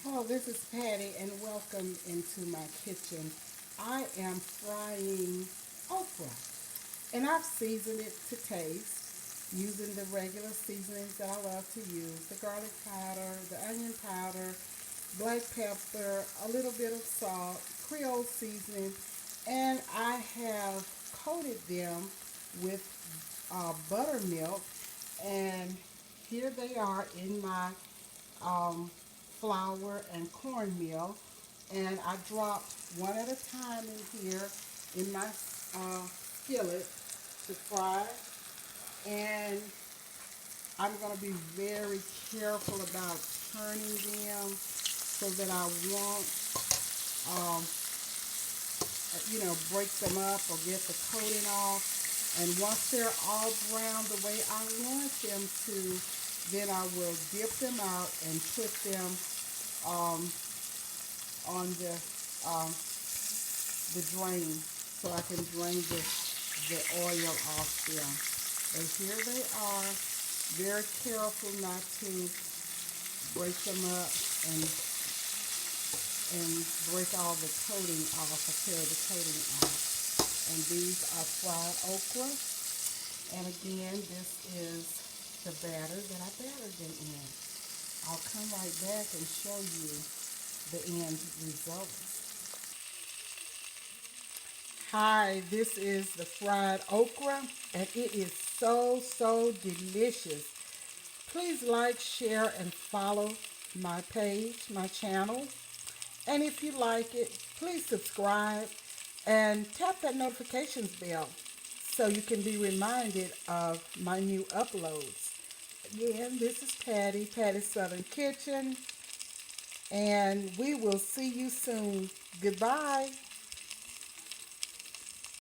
Hello, this is Patty and welcome into my kitchen. I am frying okra and I've seasoned it to taste using the regular seasonings that I love to use. The garlic powder, the onion powder, black pepper, a little bit of salt, Creole seasoning, and I have coated them with buttermilk, and here they are in my flour and cornmeal, and I drop one at a time in here in my skillet to fry. And I'm going to be very careful about turning them so that I won't, um, break them up or get the coating off. And once they're all brown the way I want them to, then I will dip them out and put them um, on um, the drain so I can drain the oil off them. And here they are. Very careful not to break them up and break all the coating off or tear the coating off. And these are fried okra. And again, this is the batter that I battered them in. I'll come right back and show you the end result. Hi, this is the fried okra, and it is so delicious. Please like, share, and follow my page, my channel. And if you like it, please subscribe and tap that notifications bell so you can be reminded of my new uploads. Again, this is Patty's Southern Kitchen, and we will see you soon. Goodbye.